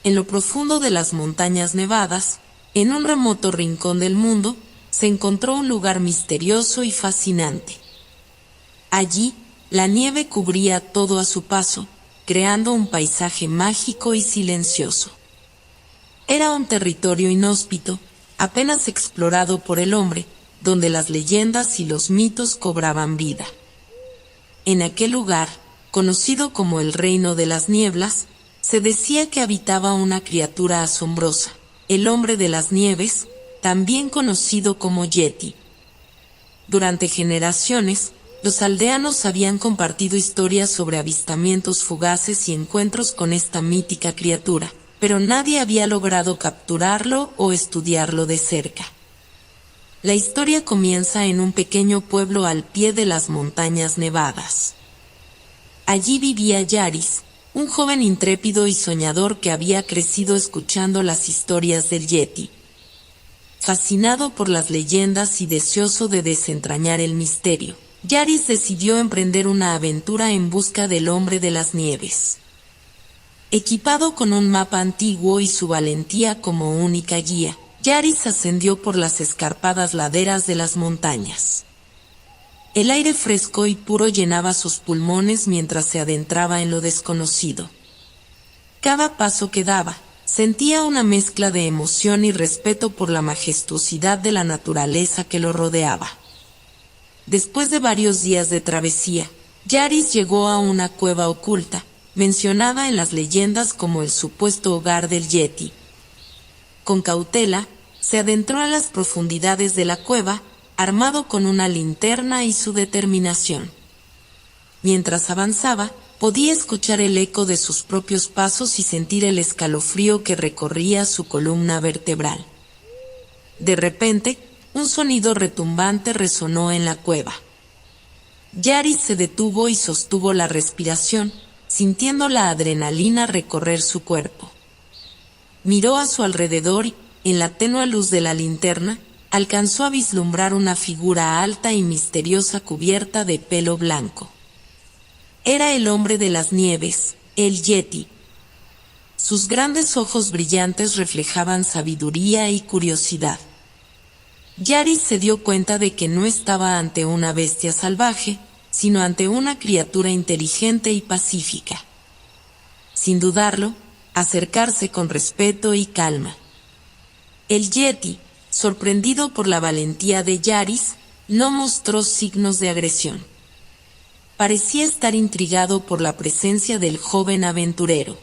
en lo profundo de las montañas nevadas, en un remoto rincón del mundo, se encontró un lugar misterioso y fascinante. Allí, la nieve cubría todo a su paso, creando un paisaje mágico y silencioso. Era un territorio inhóspito, apenas explorado por el hombre, donde las leyendas y los mitos cobraban vida. En aquel lugar, conocido como el Reino de las Nieblas, se decía que habitaba una criatura asombrosa, el Hombre de las Nieves, también conocido como Yeti. Durante generaciones, los aldeanos habían compartido historias sobre avistamientos fugaces y encuentros con esta mítica criatura, pero nadie había logrado capturarlo o estudiarlo de cerca. La historia comienza en un pequeño pueblo al pie de las montañas nevadas. Allí vivía Yaris, un joven intrépido y soñador que había crecido escuchando las historias del Yeti. Fascinado por las leyendas y deseoso de desentrañar el misterio, Yaris decidió emprender una aventura en busca del Hombre de las Nieves. Equipado con un mapa antiguo y su valentía como única guía, Yaris ascendió por las escarpadas laderas de las montañas. El aire fresco y puro llenaba sus pulmones mientras se adentraba en lo desconocido. Cada paso que daba, sentía una mezcla de emoción y respeto por la majestuosidad de la naturaleza que lo rodeaba. Después de varios días de travesía, Yaris llegó a una cueva oculta, mencionada en las leyendas como el supuesto hogar del Yeti. Con cautela, se adentró a las profundidades de la cueva, armado con una linterna y su determinación. Mientras avanzaba, podía escuchar el eco de sus propios pasos y sentir el escalofrío que recorría su columna vertebral. De repente, un sonido retumbante resonó en la cueva. Yaris se detuvo y sostuvo la respiración, sintiendo la adrenalina recorrer su cuerpo. Miró a su alrededor y, en la tenue luz de la linterna, alcanzó a vislumbrar una figura alta y misteriosa cubierta de pelo blanco. Era el Hombre de las Nieves, el Yeti. Sus grandes ojos brillantes reflejaban sabiduría y curiosidad. Yaris se dio cuenta de que no estaba ante una bestia salvaje, sino ante una criatura inteligente y pacífica. Sin dudarlo, acercarse con respeto y calma. El Yeti, sorprendido por la valentía de Yaris, no mostró signos de agresión. Parecía estar intrigado por la presencia del joven aventurero.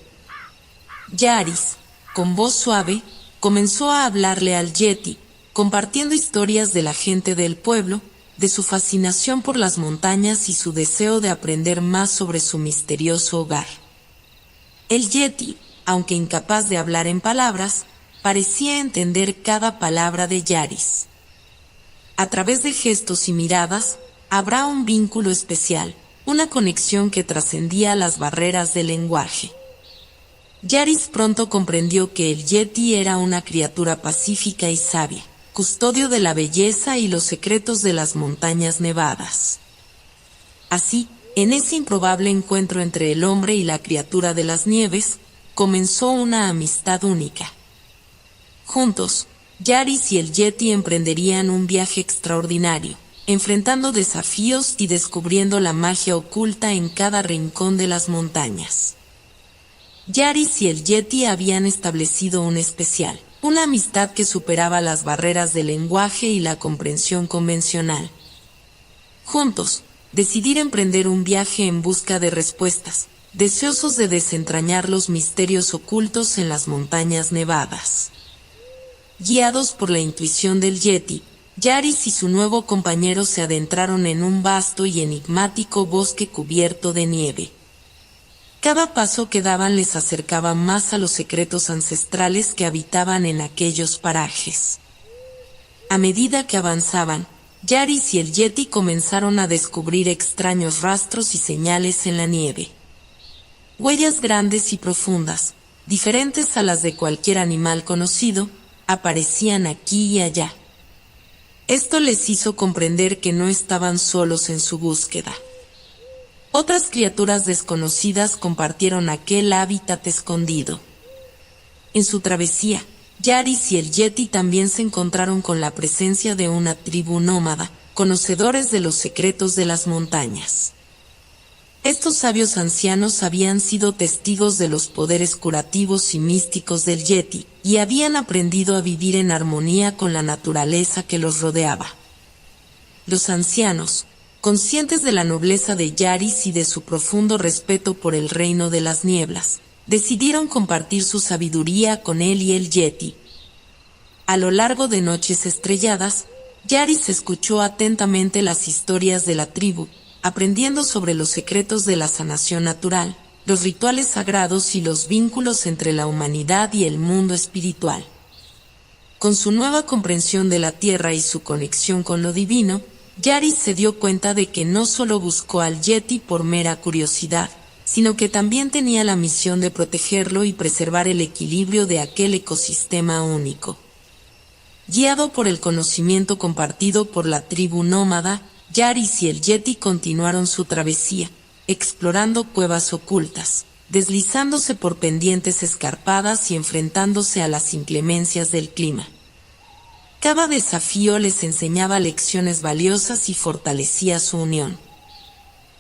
Yaris, con voz suave, comenzó a hablarle al Yeti, compartiendo historias de la gente del pueblo, de su fascinación por las montañas y su deseo de aprender más sobre su misterioso hogar. El Yeti, aunque incapaz de hablar en palabras, parecía entender cada palabra de Yaris. A través de gestos y miradas, habrá un vínculo especial, una conexión que trascendía las barreras del lenguaje. Yaris pronto comprendió que el Yeti era una criatura pacífica y sabia, custodio de la belleza y los secretos de las montañas nevadas. Así, en ese improbable encuentro entre el hombre y la criatura de las nieves, comenzó una amistad única. Juntos, Yaris y el Yeti emprenderían un viaje extraordinario, enfrentando desafíos y descubriendo la magia oculta en cada rincón de las montañas. Yaris y el Yeti habían establecido una amistad que superaba las barreras del lenguaje y la comprensión convencional. Juntos, decidieron emprender un viaje en busca de respuestas, deseosos de desentrañar los misterios ocultos en las montañas nevadas. Guiados por la intuición del Yeti, Yaris y su nuevo compañero se adentraron en un vasto y enigmático bosque cubierto de nieve. Cada paso que daban les acercaba más a los secretos ancestrales que habitaban en aquellos parajes. A medida que avanzaban, Yaris y el Yeti comenzaron a descubrir extraños rastros y señales en la nieve. Huellas grandes y profundas, diferentes a las de cualquier animal conocido, aparecían aquí y allá. Esto les hizo comprender que no estaban solos en su búsqueda. Otras criaturas desconocidas compartieron aquel hábitat escondido. En su travesía, Yaris y el Yeti también se encontraron con la presencia de una tribu nómada, conocedores de los secretos de las montañas. Estos sabios ancianos habían sido testigos de los poderes curativos y místicos del Yeti, y habían aprendido a vivir en armonía con la naturaleza que los rodeaba. Los ancianos, conscientes de la nobleza de Yaris y de su profundo respeto por el reino de las nieblas, decidieron compartir su sabiduría con él y el Yeti. A lo largo de noches estrelladas, Yaris escuchó atentamente las historias de la tribu, aprendiendo sobre los secretos de la sanación natural, los rituales sagrados y los vínculos entre la humanidad y el mundo espiritual. Con su nueva comprensión de la tierra y su conexión con lo divino, Yaris se dio cuenta de que no solo buscó al Yeti por mera curiosidad, sino que también tenía la misión de protegerlo y preservar el equilibrio de aquel ecosistema único. Guiado por el conocimiento compartido por la tribu nómada, Yaris y el Yeti continuaron su travesía, explorando cuevas ocultas, deslizándose por pendientes escarpadas y enfrentándose a las inclemencias del clima. Cada desafío les enseñaba lecciones valiosas y fortalecía su unión.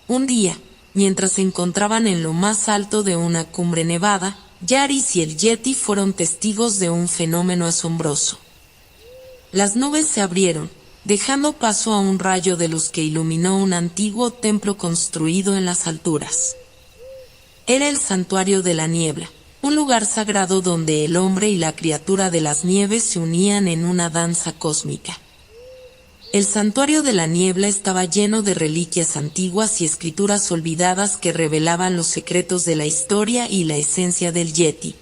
Un día, mientras se encontraban en lo más alto de una cumbre nevada, Yaris y el Yeti fueron testigos de un fenómeno asombroso. Las nubes se abrieron, dejando paso a un rayo de luz que iluminó un antiguo templo construido en las alturas. Era el Santuario de la Niebla, un lugar sagrado donde el hombre y la criatura de las nieves se unían en una danza cósmica. El Santuario de la Niebla estaba lleno de reliquias antiguas y escrituras olvidadas que revelaban los secretos de la historia y la esencia del Yeti.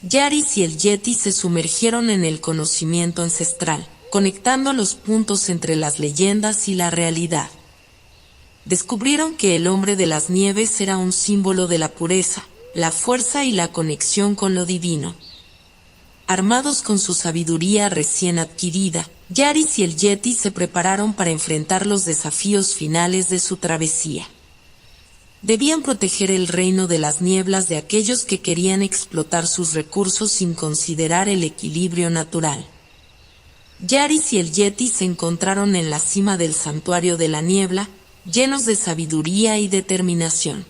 Yaris y el Yeti se sumergieron en el conocimiento ancestral, conectando los puntos entre las leyendas y la realidad. Descubrieron que el hombre de las nieves era un símbolo de la pureza, la fuerza y la conexión con lo divino. Armados con su sabiduría recién adquirida, Yaris y el Yeti se prepararon para enfrentar los desafíos finales de su travesía. Debían proteger el reino de las nieblas de aquellos que querían explotar sus recursos sin considerar el equilibrio natural. Yaris y el Yeti se encontraron en la cima del Santuario de la Niebla, llenos de sabiduría y determinación.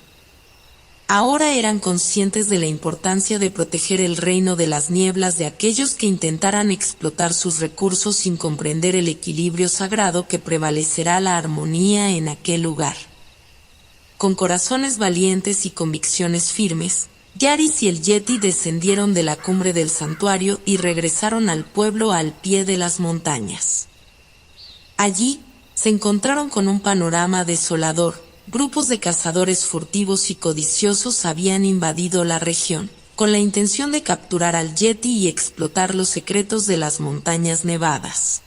Ahora eran conscientes de la importancia de proteger el reino de las nieblas de aquellos que intentaran explotar sus recursos sin comprender el equilibrio sagrado que prevalecerá la armonía en aquel lugar. Con corazones valientes y convicciones firmes, Yaris y el Yeti descendieron de la cumbre del santuario y regresaron al pueblo al pie de las montañas. Allí, se encontraron con un panorama desolador. Grupos de cazadores furtivos y codiciosos habían invadido la región, con la intención de capturar al Yeti y explotar los secretos de las montañas nevadas.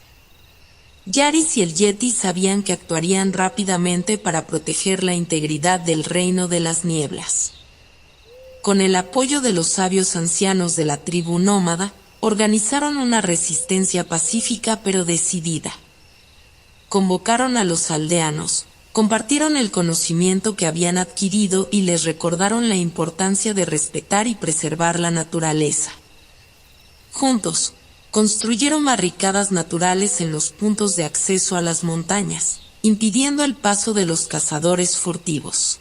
Yaris y el Yeti sabían que actuarían rápidamente para proteger la integridad del reino de las nieblas. Con el apoyo de los sabios ancianos de la tribu nómada, organizaron una resistencia pacífica pero decidida. Convocaron a los aldeanos, compartieron el conocimiento que habían adquirido y les recordaron la importancia de respetar y preservar la naturaleza. Juntos, construyeron barricadas naturales en los puntos de acceso a las montañas, impidiendo el paso de los cazadores furtivos.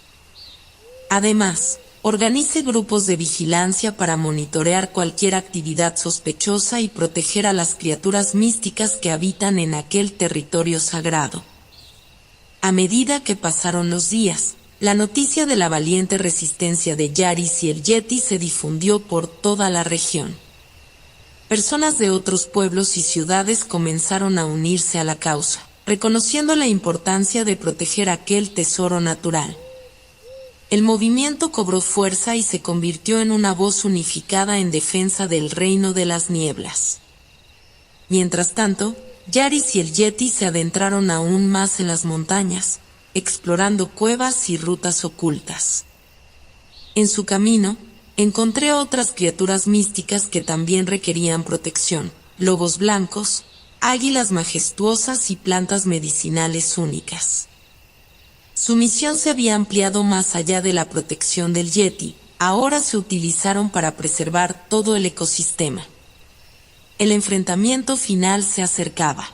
Además, organice grupos de vigilancia para monitorear cualquier actividad sospechosa y proteger a las criaturas místicas que habitan en aquel territorio sagrado. A medida que pasaron los días, la noticia de la valiente resistencia de Yaris y el Yeti se difundió por toda la región. Personas de otros pueblos y ciudades comenzaron a unirse a la causa, reconociendo la importancia de proteger aquel tesoro natural. El movimiento cobró fuerza y se convirtió en una voz unificada en defensa del reino de las nieblas. Mientras tanto, Yaris y el Yeti se adentraron aún más en las montañas, explorando cuevas y rutas ocultas. En su camino, encontré otras criaturas místicas que también requerían protección: lobos blancos, águilas majestuosas y plantas medicinales únicas. Su misión se había ampliado más allá de la protección del Yeti, ahora se utilizaron para preservar todo el ecosistema. El enfrentamiento final se acercaba.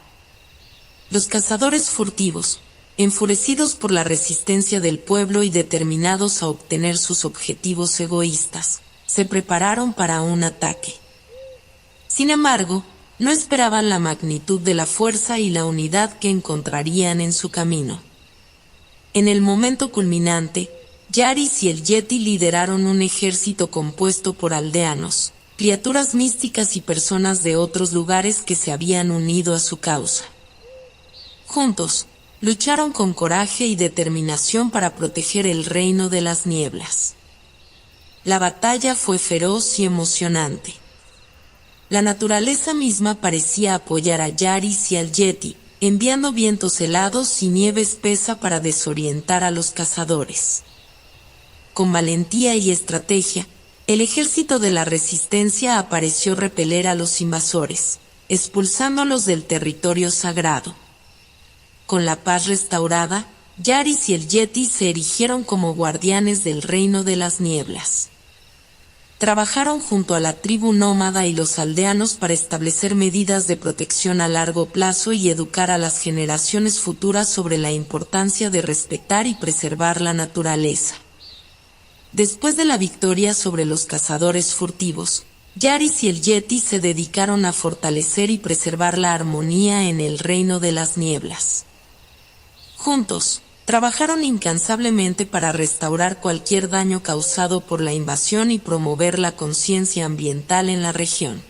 Los cazadores furtivos, enfurecidos por la resistencia del pueblo y determinados a obtener sus objetivos egoístas, se prepararon para un ataque. Sin embargo, no esperaban la magnitud de la fuerza y la unidad que encontrarían en su camino. En el momento culminante, Yaris y el Yeti lideraron un ejército compuesto por aldeanos, criaturas místicas y personas de otros lugares que se habían unido a su causa. Juntos, lucharon con coraje y determinación para proteger el reino de las nieblas. La batalla fue feroz y emocionante. La naturaleza misma parecía apoyar a Yaris y al Yeti, enviando vientos helados y nieve espesa para desorientar a los cazadores. Con valentía y estrategia, el ejército de la resistencia apareció repeler a los invasores, expulsándolos del territorio sagrado. Con la paz restaurada, Yaris y el Yeti se erigieron como guardianes del reino de las nieblas. Trabajaron junto a la tribu nómada y los aldeanos para establecer medidas de protección a largo plazo y educar a las generaciones futuras sobre la importancia de respetar y preservar la naturaleza. Después de la victoria sobre los cazadores furtivos, Yaris y el Yeti se dedicaron a fortalecer y preservar la armonía en el reino de las nieblas. Juntos, trabajaron incansablemente para restaurar cualquier daño causado por la invasión y promover la conciencia ambiental en la región.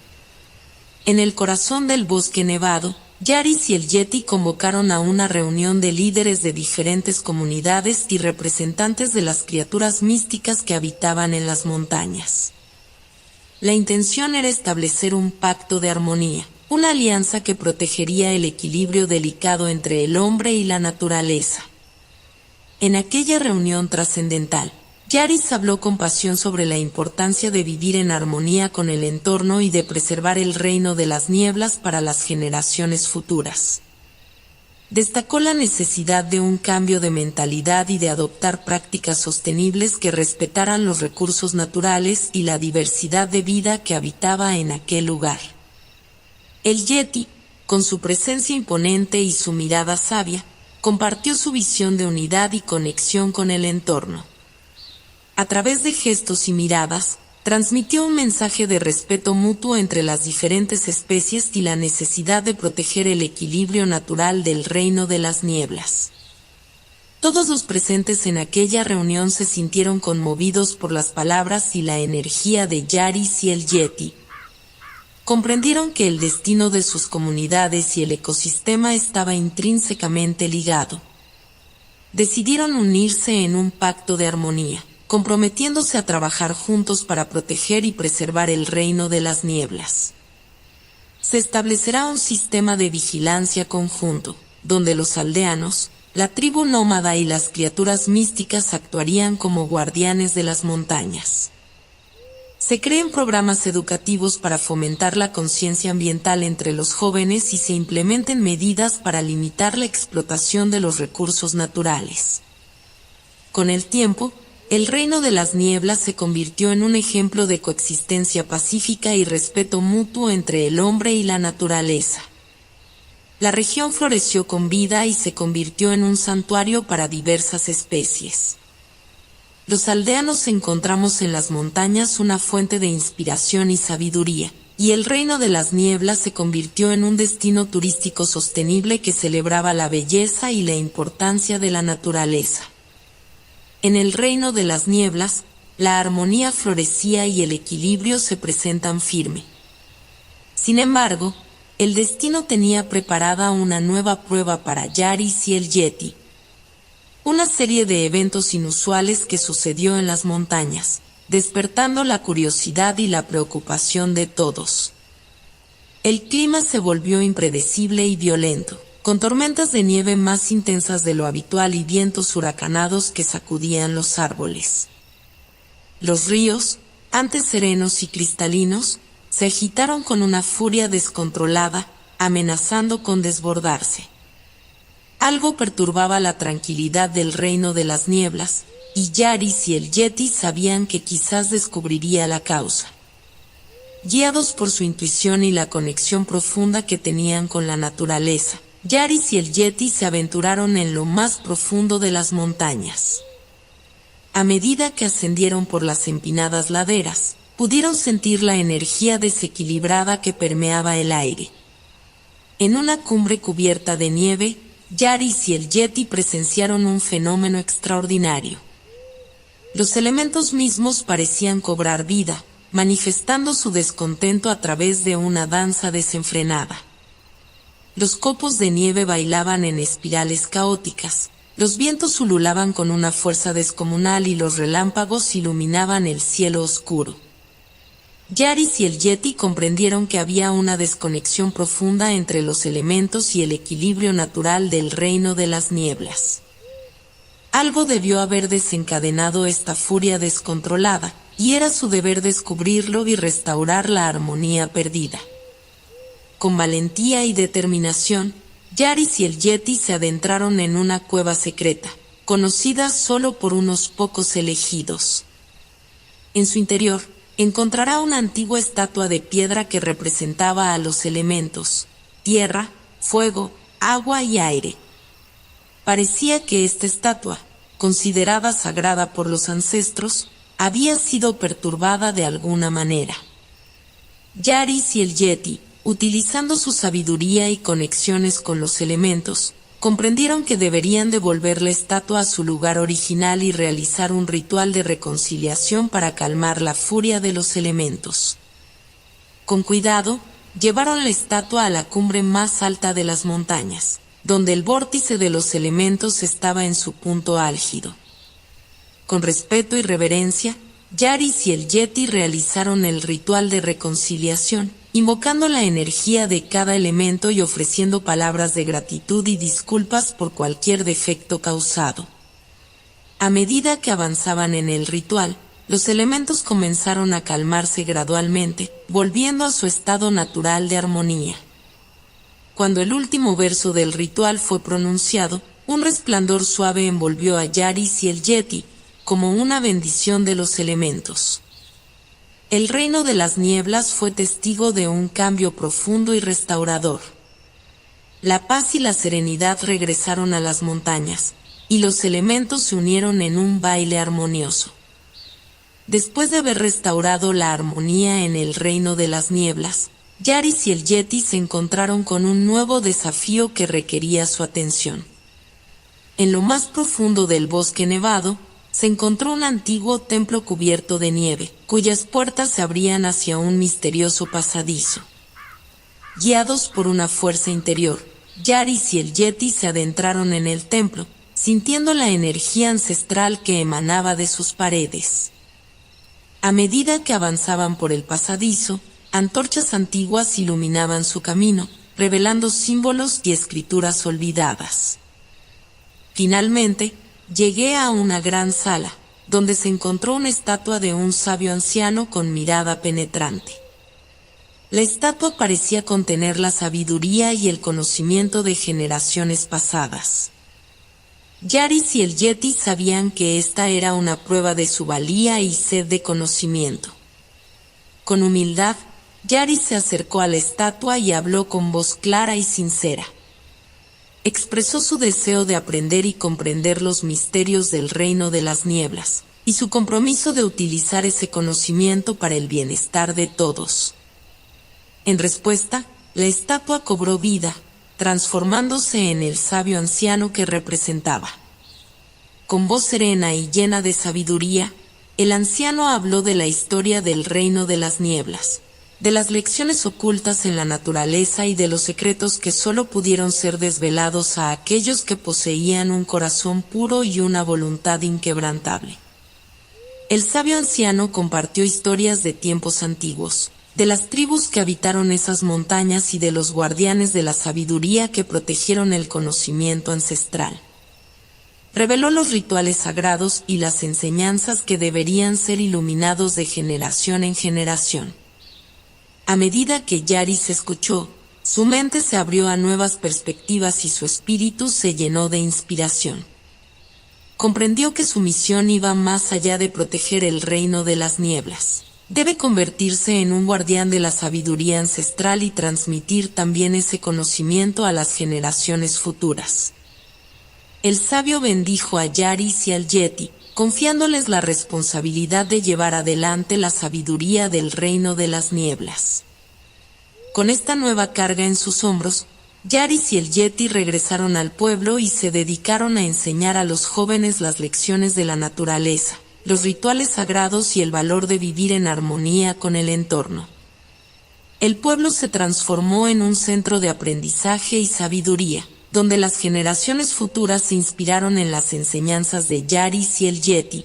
En el corazón del bosque nevado, Yaris y el Yeti convocaron a una reunión de líderes de diferentes comunidades y representantes de las criaturas místicas que habitaban en las montañas. La intención era establecer un pacto de armonía, una alianza que protegería el equilibrio delicado entre el hombre y la naturaleza. En aquella reunión trascendental, Yaris habló con pasión sobre la importancia de vivir en armonía con el entorno y de preservar el reino de las nieblas para las generaciones futuras. Destacó la necesidad de un cambio de mentalidad y de adoptar prácticas sostenibles que respetaran los recursos naturales y la diversidad de vida que habitaba en aquel lugar. El Yeti, con su presencia imponente y su mirada sabia, compartió su visión de unidad y conexión con el entorno. A través de gestos y miradas, transmitió un mensaje de respeto mutuo entre las diferentes especies y la necesidad de proteger el equilibrio natural del reino de las nieblas. Todos los presentes en aquella reunión se sintieron conmovidos por las palabras y la energía de Yaris y el Yeti. Comprendieron que el destino de sus comunidades y el ecosistema estaba intrínsecamente ligado. Decidieron unirse en un pacto de armonía, comprometiéndose a trabajar juntos para proteger y preservar el reino de las nieblas. Se establecerá un sistema de vigilancia conjunto, donde los aldeanos, la tribu nómada y las criaturas místicas actuarían como guardianes de las montañas. Se creen programas educativos para fomentar la conciencia ambiental entre los jóvenes y se implementen medidas para limitar la explotación de los recursos naturales. Con el tiempo, el reino de las nieblas se convirtió en un ejemplo de coexistencia pacífica y respeto mutuo entre el hombre y la naturaleza. La región floreció con vida y se convirtió en un santuario para diversas especies. Los aldeanos encontramos en las montañas una fuente de inspiración y sabiduría, y el reino de las nieblas se convirtió en un destino turístico sostenible que celebraba la belleza y la importancia de la naturaleza. En el reino de las nieblas, la armonía florecía y el equilibrio se presentan firme. Sin embargo, el destino tenía preparada una nueva prueba para Yaris y el Yeti. Una serie de eventos inusuales que sucedió en las montañas, despertando la curiosidad y la preocupación de todos. El clima se volvió impredecible y violento, con tormentas de nieve más intensas de lo habitual y vientos huracanados que sacudían los árboles. Los ríos, antes serenos y cristalinos, se agitaron con una furia descontrolada, amenazando con desbordarse. Algo perturbaba la tranquilidad del reino de las nieblas, y Yaris y el Yeti sabían que quizás descubriría la causa. Guiados por su intuición y la conexión profunda que tenían con la naturaleza, Yaris y el Yeti se aventuraron en lo más profundo de las montañas. A medida que ascendieron por las empinadas laderas, pudieron sentir la energía desequilibrada que permeaba el aire. En una cumbre cubierta de nieve, Yaris y el Yeti presenciaron un fenómeno extraordinario. Los elementos mismos parecían cobrar vida, manifestando su descontento a través de una danza desenfrenada. Los copos de nieve bailaban en espirales caóticas, los vientos ululaban con una fuerza descomunal y los relámpagos iluminaban el cielo oscuro. Yaris y el Yeti comprendieron que había una desconexión profunda entre los elementos y el equilibrio natural del reino de las nieblas. Algo debió haber desencadenado esta furia descontrolada, y era su deber descubrirlo y restaurar la armonía perdida. Con valentía y determinación, Yaris y el Yeti se adentraron en una cueva secreta, conocida solo por unos pocos elegidos. En su interior, encontrará una antigua estatua de piedra que representaba a los elementos: tierra, fuego, agua y aire. Parecía que esta estatua, considerada sagrada por los ancestros, había sido perturbada de alguna manera. Yaris y el Yeti, utilizando su sabiduría y conexiones con los elementos, comprendieron que deberían devolver la estatua a su lugar original y realizar un ritual de reconciliación para calmar la furia de los elementos. Con cuidado, llevaron la estatua a la cumbre más alta de las montañas, donde el vórtice de los elementos estaba en su punto álgido. Con respeto y reverencia, Yaris y el Yeti realizaron el ritual de reconciliación, invocando la energía de cada elemento y ofreciendo palabras de gratitud y disculpas por cualquier defecto causado. A medida que avanzaban en el ritual, los elementos comenzaron a calmarse gradualmente, volviendo a su estado natural de armonía. Cuando el último verso del ritual fue pronunciado, un resplandor suave envolvió a Yaris y el Yeti, como una bendición de los elementos. El reino de las nieblas fue testigo de un cambio profundo y restaurador. La paz y la serenidad regresaron a las montañas, y los elementos se unieron en un baile armonioso. Después de haber restaurado la armonía en el reino de las nieblas, Yaris y el Yeti se encontraron con un nuevo desafío que requería su atención. En lo más profundo del bosque nevado, se encontró un antiguo templo cubierto de nieve, cuyas puertas se abrían hacia un misterioso pasadizo. Guiados por una fuerza interior, Yaris y el Yeti se adentraron en el templo, sintiendo la energía ancestral que emanaba de sus paredes. A medida que avanzaban por el pasadizo, antorchas antiguas iluminaban su camino, revelando símbolos y escrituras olvidadas. Finalmente, llegué a una gran sala, donde se encontró una estatua de un sabio anciano con mirada penetrante. La estatua parecía contener la sabiduría y el conocimiento de generaciones pasadas. Yaris y el Yeti sabían que esta era una prueba de su valía y sed de conocimiento. Con humildad, Yaris se acercó a la estatua y habló con voz clara y sincera. Expresó su deseo de aprender y comprender los misterios del reino de las nieblas, y su compromiso de utilizar ese conocimiento para el bienestar de todos. En respuesta, la estatua cobró vida, transformándose en el sabio anciano que representaba. Con voz serena y llena de sabiduría, el anciano habló de la historia del reino de las nieblas, de las lecciones ocultas en la naturaleza y de los secretos que solo pudieron ser desvelados a aquellos que poseían un corazón puro y una voluntad inquebrantable. El sabio anciano compartió historias de tiempos antiguos, de las tribus que habitaron esas montañas y de los guardianes de la sabiduría que protegieron el conocimiento ancestral. Reveló los rituales sagrados y las enseñanzas que deberían ser iluminados de generación en generación. A medida que Yaris escuchó, su mente se abrió a nuevas perspectivas y su espíritu se llenó de inspiración. comprendió que su misión iba más allá de proteger el reino de las nieblas. Debe convertirse en un guardián de la sabiduría ancestral y transmitir también ese conocimiento a las generaciones futuras. El sabio bendijo a Yaris y al Yeti, confiándoles la responsabilidad de llevar adelante la sabiduría del reino de las nieblas. Con esta nueva carga en sus hombros, Yaris y el Yeti regresaron al pueblo y se dedicaron a enseñar a los jóvenes las lecciones de la naturaleza, los rituales sagrados y el valor de vivir en armonía con el entorno. El pueblo se transformó en un centro de aprendizaje y sabiduría, donde las generaciones futuras se inspiraron en las enseñanzas de Yaris y el Yeti.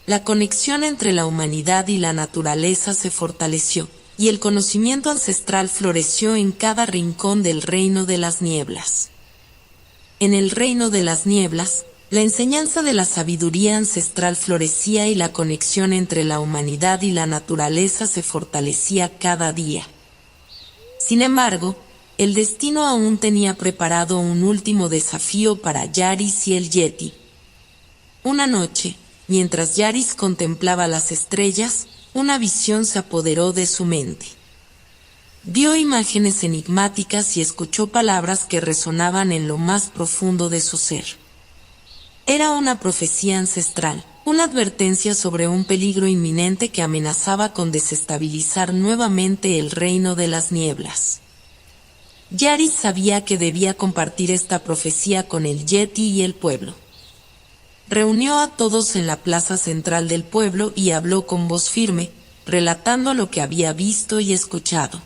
La conexión entre la humanidad y la naturaleza se fortaleció, y el conocimiento ancestral floreció en cada rincón del reino de las nieblas. En el reino de las nieblas, la enseñanza de la sabiduría ancestral florecía y la conexión entre la humanidad y la naturaleza se fortalecía cada día. Sin embargo, el destino aún tenía preparado un último desafío para Yaris y el Yeti. Una noche, mientras Yaris contemplaba las estrellas, una visión se apoderó de su mente. Vio imágenes enigmáticas y escuchó palabras que resonaban en lo más profundo de su ser. Era una profecía ancestral, una advertencia sobre un peligro inminente que amenazaba con desestabilizar nuevamente el reino de las nieblas. Yaris sabía que debía compartir esta profecía con el Yeti y el pueblo. Reunió a todos en la plaza central del pueblo y habló con voz firme, relatando lo que había visto y escuchado.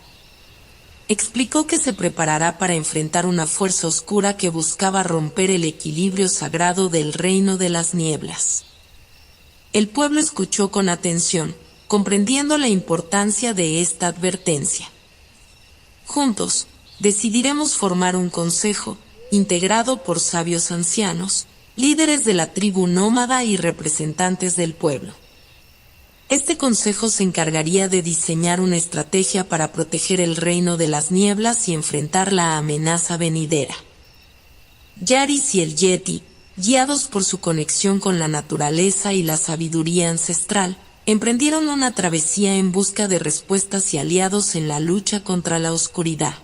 Explicó que se preparará para enfrentar una fuerza oscura que buscaba romper el equilibrio sagrado del reino de las nieblas. El pueblo escuchó con atención, comprendiendo la importancia de esta advertencia. Juntos, decidiremos formar un consejo, integrado por sabios ancianos, líderes de la tribu nómada y representantes del pueblo. Este consejo se encargaría de diseñar una estrategia para proteger el reino de las nieblas y enfrentar la amenaza venidera. Yaris y el Yeti, guiados por su conexión con la naturaleza y la sabiduría ancestral, emprendieron una travesía en busca de respuestas y aliados en la lucha contra la oscuridad.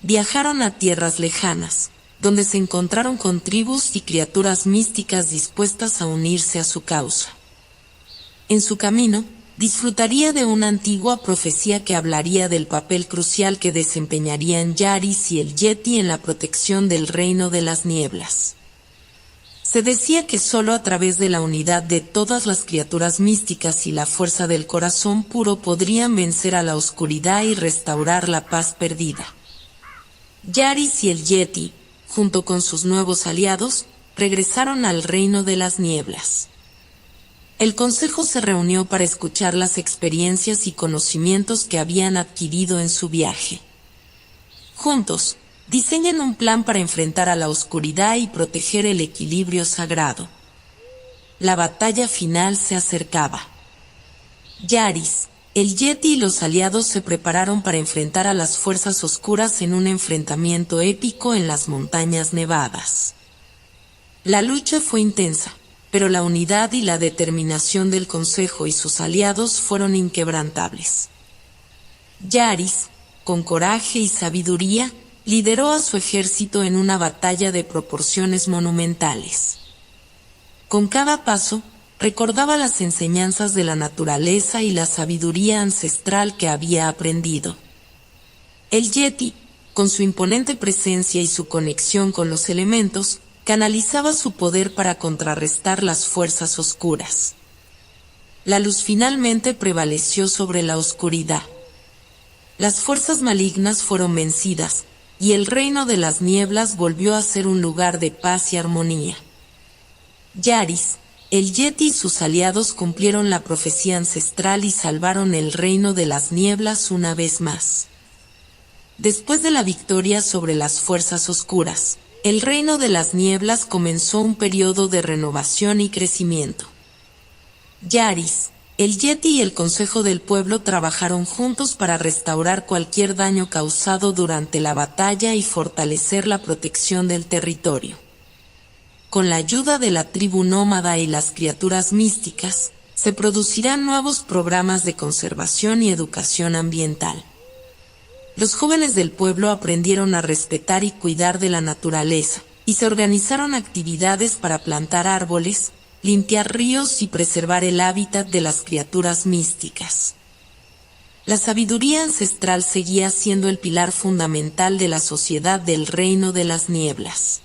Viajaron a tierras lejanas, donde se encontraron con tribus y criaturas místicas dispuestas a unirse a su causa. En su camino, disfrutaría de una antigua profecía que hablaría del papel crucial que desempeñarían Yaris y el Yeti en la protección del reino de las nieblas. Se decía que solo a través de la unidad de todas las criaturas místicas y la fuerza del corazón puro podrían vencer a la oscuridad y restaurar la paz perdida. Yaris y el Yeti, junto con sus nuevos aliados, regresaron al reino de las nieblas. El consejo se reunió para escuchar las experiencias y conocimientos que habían adquirido en su viaje. Juntos, diseñan un plan para enfrentar a la oscuridad y proteger el equilibrio sagrado. La batalla final se acercaba. Yaris, el Yeti y los aliados se prepararon para enfrentar a las fuerzas oscuras en un enfrentamiento épico en las montañas nevadas. La lucha fue intensa, pero la unidad y la determinación del consejo y sus aliados fueron inquebrantables. Yaris, con coraje y sabiduría, lideró a su ejército en una batalla de proporciones monumentales. Con cada paso, recordaba las enseñanzas de la naturaleza y la sabiduría ancestral que había aprendido. El Yeti, con su imponente presencia y su conexión con los elementos, canalizaba su poder para contrarrestar las fuerzas oscuras. La luz finalmente prevaleció sobre la oscuridad. Las fuerzas malignas fueron vencidas, y el reino de las nieblas volvió a ser un lugar de paz y armonía. Yaris, el Yeti y sus aliados cumplieron la profecía ancestral y salvaron el reino de las nieblas una vez más. Después de la victoria sobre las fuerzas oscuras, el reino de las nieblas comenzó un periodo de renovación y crecimiento. Yaris, el Yeti y el Consejo del Pueblo trabajaron juntos para restaurar cualquier daño causado durante la batalla y fortalecer la protección del territorio. con la ayuda de la tribu nómada y las criaturas místicas, se producirán nuevos programas de conservación y educación ambiental. Los jóvenes del pueblo aprendieron a respetar y cuidar de la naturaleza, y se organizaron actividades para plantar árboles, limpiar ríos y preservar el hábitat de las criaturas místicas. La sabiduría ancestral seguía siendo el pilar fundamental de la sociedad del Reino de las Nieblas.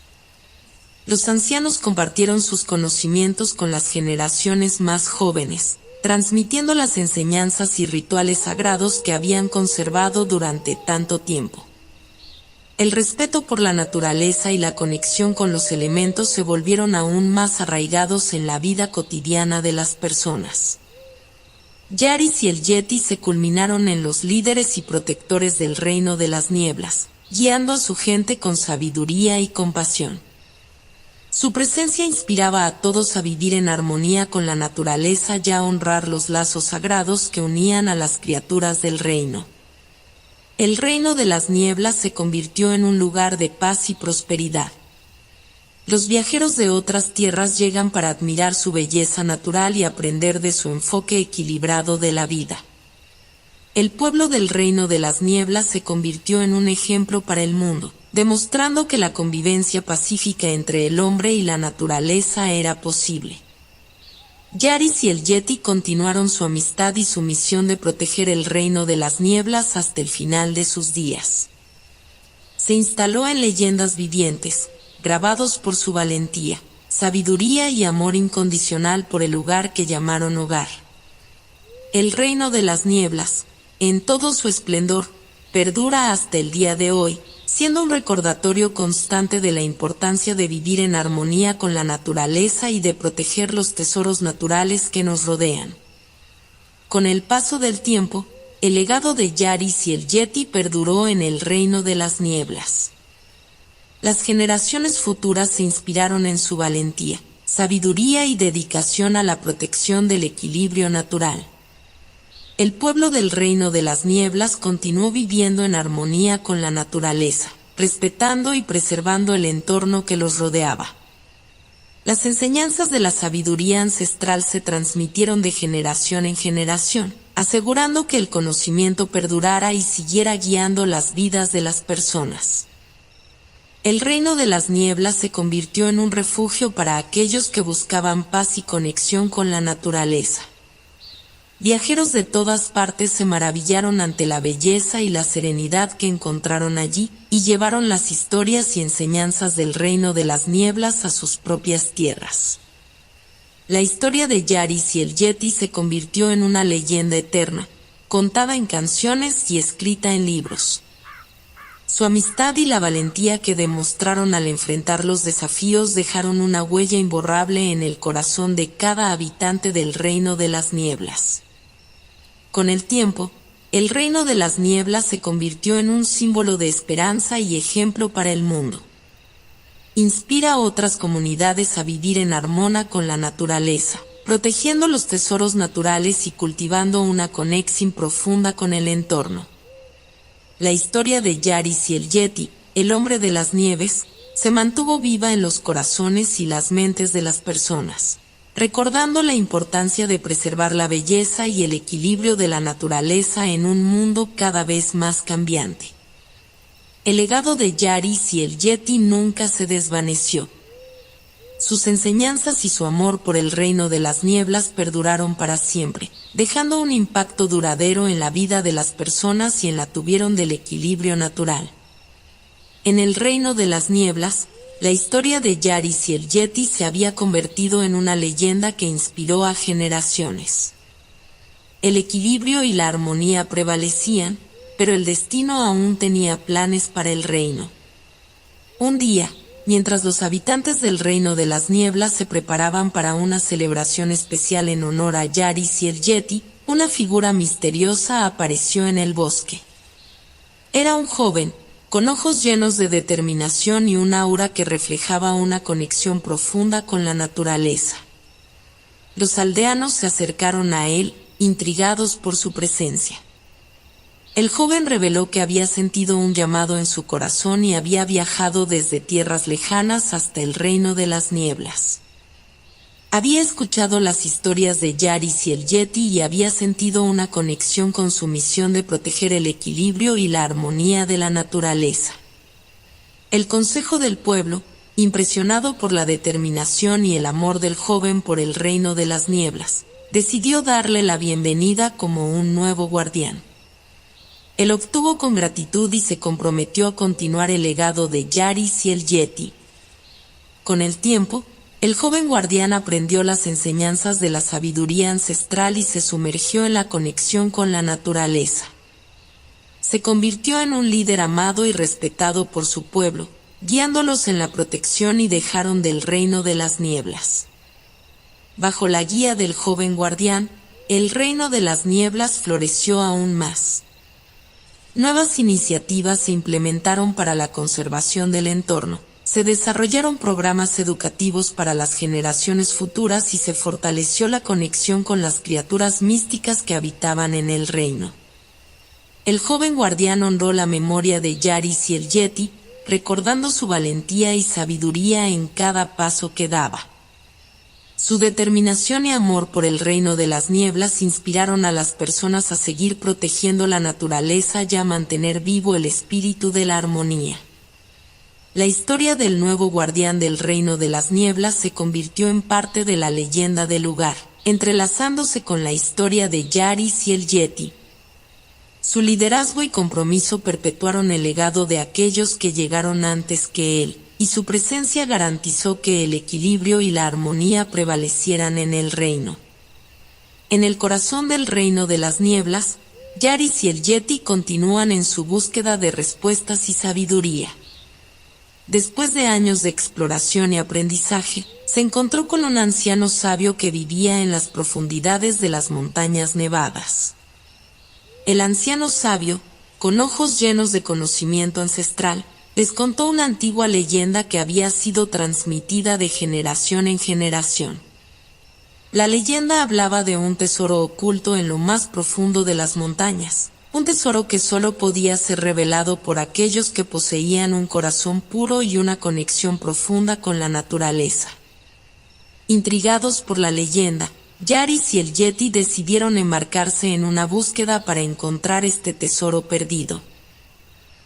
Los ancianos compartieron sus conocimientos con las generaciones más jóvenes, transmitiendo las enseñanzas y rituales sagrados que habían conservado durante tanto tiempo. El respeto por la naturaleza y la conexión con los elementos se volvieron aún más arraigados en la vida cotidiana de las personas. Yaris y el Yeti se culminaron en los líderes y protectores del Reino de las Nieblas, guiando a su gente con sabiduría y compasión. Su presencia inspiraba a todos a vivir en armonía con la naturaleza y a honrar los lazos sagrados que unían a las criaturas del reino. El Reino de las Nieblas se convirtió en un lugar de paz y prosperidad. Los viajeros de otras tierras llegan para admirar su belleza natural y aprender de su enfoque equilibrado de la vida. El pueblo del Reino de las Nieblas se convirtió en un ejemplo para el mundo, demostrando que la convivencia pacífica entre el hombre y la naturaleza era posible. Yaris y el Yeti continuaron su amistad y su misión de proteger el Reino de las Nieblas hasta el final de sus días. Se instaló en leyendas vivientes, grabados por su valentía, sabiduría y amor incondicional por el lugar que llamaron hogar. El Reino de las Nieblas, en todo su esplendor, perdura hasta el día de hoy, siendo un recordatorio constante de la importancia de vivir en armonía con la naturaleza y de proteger los tesoros naturales que nos rodean. Con el paso del tiempo, el legado de Yaris y el Yeti perduró en el Reino de las Nieblas. Las generaciones futuras se inspiraron en su valentía, sabiduría y dedicación a la protección del equilibrio natural. El pueblo del Reino de las Nieblas continuó viviendo en armonía con la naturaleza, respetando y preservando el entorno que los rodeaba. Las enseñanzas de la sabiduría ancestral se transmitieron de generación en generación, asegurando que el conocimiento perdurara y siguiera guiando las vidas de las personas. El Reino de las Nieblas se convirtió en un refugio para aquellos que buscaban paz y conexión con la naturaleza. Viajeros de todas partes se maravillaron ante la belleza y la serenidad que encontraron allí, y llevaron las historias y enseñanzas del Reino de las Nieblas a sus propias tierras. La historia de Yaris y el Yeti se convirtió en una leyenda eterna, contada en canciones y escrita en libros. Su amistad y la valentía que demostraron al enfrentar los desafíos dejaron una huella imborrable en el corazón de cada habitante del Reino de las Nieblas. Con el tiempo, el Reino de las Nieblas se convirtió en un símbolo de esperanza y ejemplo para el mundo. Inspira a otras comunidades a vivir en armonía con la naturaleza, protegiendo los tesoros naturales y cultivando una conexión profunda con el entorno. La historia de Yaris y el Yeti, el hombre de las nieves, se mantuvo viva en los corazones y las mentes de las personas, recordando la importancia de preservar la belleza y el equilibrio de la naturaleza en un mundo cada vez más cambiante. El legado de Yaris y el Yeti nunca se desvaneció. Sus enseñanzas y su amor por el Reino de las Nieblas perduraron para siempre, dejando un impacto duradero en la vida de las personas y en la tuvieron del equilibrio natural. En el Reino de las Nieblas, la historia de Yaris y el Yeti se había convertido en una leyenda que inspiró a generaciones. El equilibrio y la armonía prevalecían, pero el destino aún tenía planes para el reino. Un día, mientras los habitantes del Reino de las Nieblas se preparaban para una celebración especial en honor a Yaris y el Yeti, una figura misteriosa apareció en el bosque. Era un joven, con ojos llenos de determinación y un aura que reflejaba una conexión profunda con la naturaleza. Los aldeanos se acercaron a él, intrigados por su presencia. El joven reveló que había sentido un llamado en su corazón y había viajado desde tierras lejanas hasta el reino de las nieblas. Había escuchado las historias de Yaris y el Yeti y había sentido una conexión con su misión de proteger el equilibrio y la armonía de la naturaleza. El consejo del pueblo, impresionado por la determinación y el amor del joven por el reino de las nieblas, decidió darle la bienvenida como un nuevo guardián. Él obtuvo con gratitud y se comprometió a continuar el legado de Yaris y el Yeti. Con el tiempo, el joven guardián aprendió las enseñanzas de la sabiduría ancestral y se sumergió en la conexión con la naturaleza. Se convirtió en un líder amado y respetado por su pueblo, guiándolos en la protección y dejaron del reino de las nieblas. Bajo la guía del joven guardián, el reino de las nieblas floreció aún más. Nuevas iniciativas se implementaron para la conservación del entorno, se desarrollaron programas educativos para las generaciones futuras y se fortaleció la conexión con las criaturas místicas que habitaban en el reino. El joven guardián honró la memoria de Yaris y el Yeti, recordando su valentía y sabiduría en cada paso que daba. Su determinación y amor por el reino de las nieblas inspiraron a las personas a seguir protegiendo la naturaleza y a mantener vivo el espíritu de la armonía. La historia del nuevo guardián del reino de las nieblas se convirtió en parte de la leyenda del lugar, entrelazándose con la historia de Yaris y el Yeti. Su liderazgo y compromiso perpetuaron el legado de aquellos que llegaron antes que él, y su presencia garantizó que el equilibrio y la armonía prevalecieran en el reino. En el corazón del reino de las nieblas, Yaris y el Yeti continúan en su búsqueda de respuestas y sabiduría. Después de años de exploración y aprendizaje, se encontró con un anciano sabio que vivía en las profundidades de las montañas nevadas. El anciano sabio, con ojos llenos de conocimiento ancestral, les contó una antigua leyenda que había sido transmitida de generación en generación. La leyenda hablaba de un tesoro oculto en lo más profundo de las montañas, un tesoro que solo podía ser revelado por aquellos que poseían un corazón puro y una conexión profunda con la naturaleza. Intrigados por la leyenda, Yaris y el Yeti decidieron embarcarse en una búsqueda para encontrar este tesoro perdido.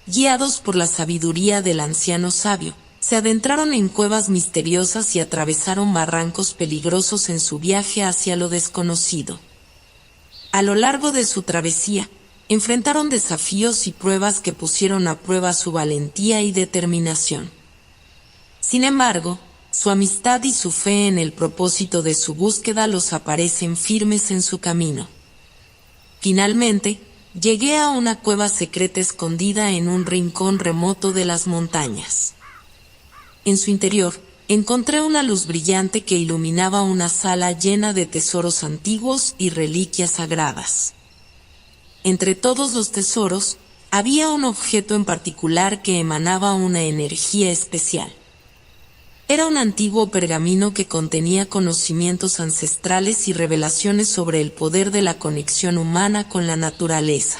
Guiados por la sabiduría del anciano sabio, se adentraron en cuevas misteriosas y atravesaron barrancos peligrosos en su viaje hacia lo desconocido. A lo largo de su travesía, enfrentaron desafíos y pruebas que pusieron a prueba su valentía y determinación. Sin embargo, su amistad y su fe en el propósito de su búsqueda los aparecen firmes en su camino. Finalmente, llegué a una cueva secreta escondida en un rincón remoto de las montañas. En su interior, encontré una luz brillante que iluminaba una sala llena de tesoros antiguos y reliquias sagradas. Entre todos los tesoros, había un objeto en particular que emanaba una energía especial. Era un antiguo pergamino que contenía conocimientos ancestrales y revelaciones sobre el poder de la conexión humana con la naturaleza.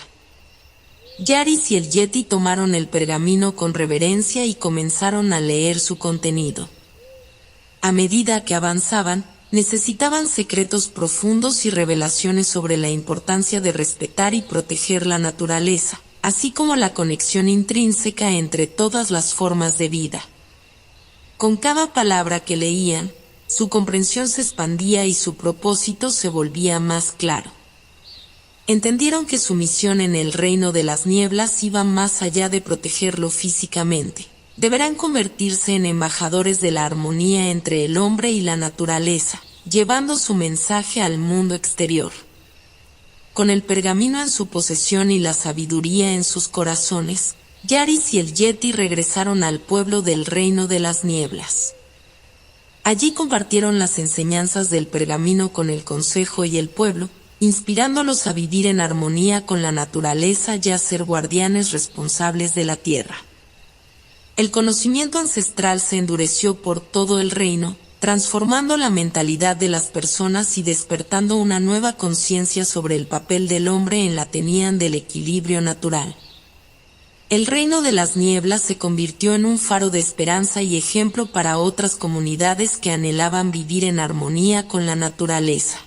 Yaris y el Yeti tomaron el pergamino con reverencia y comenzaron a leer su contenido. A medida que avanzaban, necesitaban secretos profundos y revelaciones sobre la importancia de respetar y proteger la naturaleza, así como la conexión intrínseca entre todas las formas de vida. Con cada palabra que leían, su comprensión se expandía y su propósito se volvía más claro. Entendieron que su misión en el reino de las nieblas iba más allá de protegerlo físicamente. Deberán convertirse en embajadores de la armonía entre el hombre y la naturaleza, llevando su mensaje al mundo exterior. Con el pergamino en su posesión y la sabiduría en sus corazones, Yaris y el Yeti regresaron al pueblo del reino de las nieblas. Allí compartieron las enseñanzas del pergamino con el consejo y el pueblo, inspirándolos a vivir en armonía con la naturaleza y a ser guardianes responsables de la tierra. El conocimiento ancestral se endureció por todo el reino, transformando la mentalidad de las personas y despertando una nueva conciencia sobre el papel del hombre en la tenída del equilibrio natural. El reino de las nieblas se convirtió en un faro de esperanza y ejemplo para otras comunidades que anhelaban vivir en armonía con la naturaleza.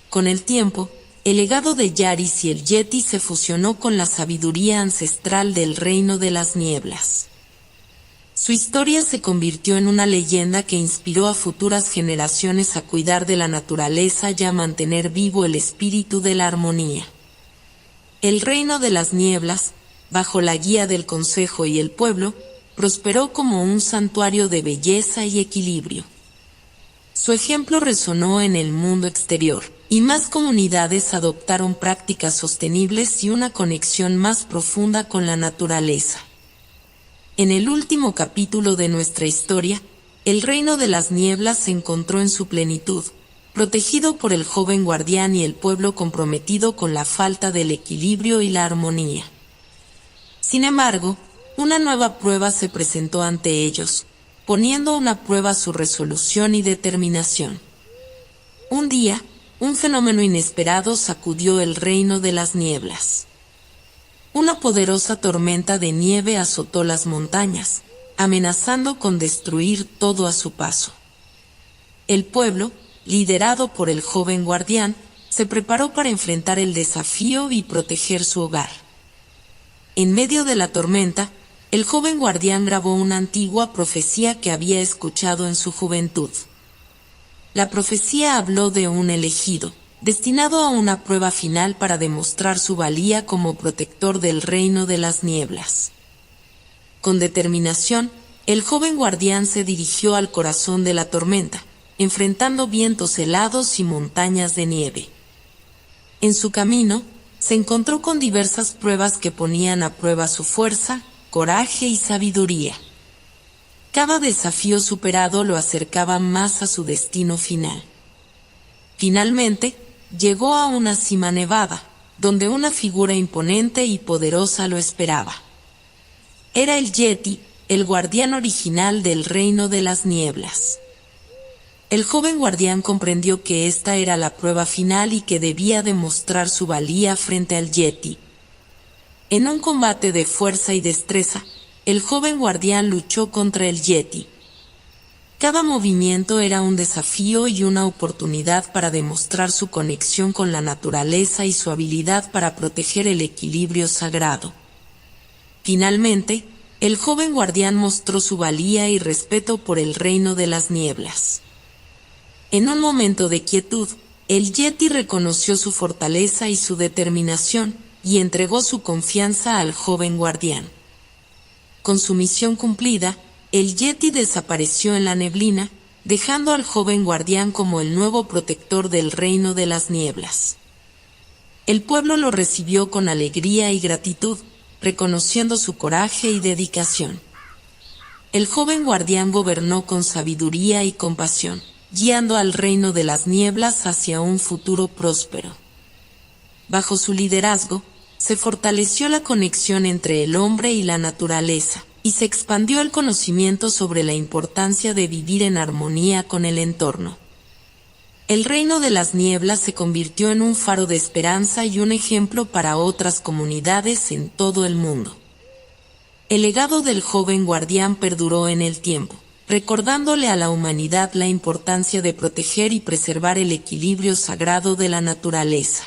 Con el tiempo, el legado de Yaris y el Yeti se fusionó con la sabiduría ancestral del reino de las nieblas. Su historia se convirtió en una leyenda que inspiró a futuras generaciones a cuidar de la naturaleza y a mantener vivo el espíritu de la armonía. El reino de las nieblas, bajo la guía del Consejo y el pueblo, prosperó como un santuario de belleza y equilibrio. Su ejemplo resonó en el mundo exterior, y más comunidades adoptaron prácticas sostenibles y una conexión más profunda con la naturaleza. En el último capítulo de nuestra historia, el reino de las nieblas se encontró en su plenitud, protegido por el joven guardián y el pueblo comprometido con la falta del equilibrio y la armonía. Sin embargo, una nueva prueba se presentó ante ellos, poniendo a prueba su resolución y determinación. Un día, un fenómeno inesperado sacudió el reino de las nieblas. Una poderosa tormenta de nieve azotó las montañas, amenazando con destruir todo a su paso. El pueblo, liderado por el joven guardián, se preparó para enfrentar el desafío y proteger su hogar. En medio de la tormenta, el joven guardián grabó una antigua profecía que había escuchado en su juventud. La profecía habló de un elegido, destinado a una prueba final para demostrar su valía como protector del reino de las nieblas. Con determinación, el joven guardián se dirigió al corazón de la tormenta, enfrentando vientos helados y montañas de nieve. En su camino, se encontró con diversas pruebas que ponían a prueba su fuerza, coraje y sabiduría. Cada desafío superado lo acercaba más a su destino final. Finalmente, llegó a una cima nevada, donde una figura imponente y poderosa lo esperaba. Era el Yeti, el guardián original del reino de las nieblas. El joven guardián comprendió que esta era la prueba final y que debía demostrar su valía frente al Yeti. En un combate de fuerza y destreza, el joven guardián luchó contra el Yeti. Cada movimiento era un desafío y una oportunidad para demostrar su conexión con la naturaleza y su habilidad para proteger el equilibrio sagrado. Finalmente, el joven guardián mostró su valía y respeto por el reino de las nieblas. En un momento de quietud, el Yeti reconoció su fortaleza y su determinación, y entregó su confianza al joven guardián. Con su misión cumplida, el Yeti desapareció en la neblina, dejando al joven guardián como el nuevo protector del reino de las nieblas. El pueblo lo recibió con alegría y gratitud, reconociendo su coraje y dedicación. El joven guardián gobernó con sabiduría y compasión, guiando al reino de las nieblas hacia un futuro próspero. Bajo su liderazgo, se fortaleció la conexión entre el hombre y la naturaleza, y se expandió el conocimiento sobre la importancia de vivir en armonía con el entorno. El reino de las nieblas se convirtió en un faro de esperanza y un ejemplo para otras comunidades en todo el mundo. El legado del joven guardián perduró en el tiempo, recordándole a la humanidad la importancia de proteger y preservar el equilibrio sagrado de la naturaleza.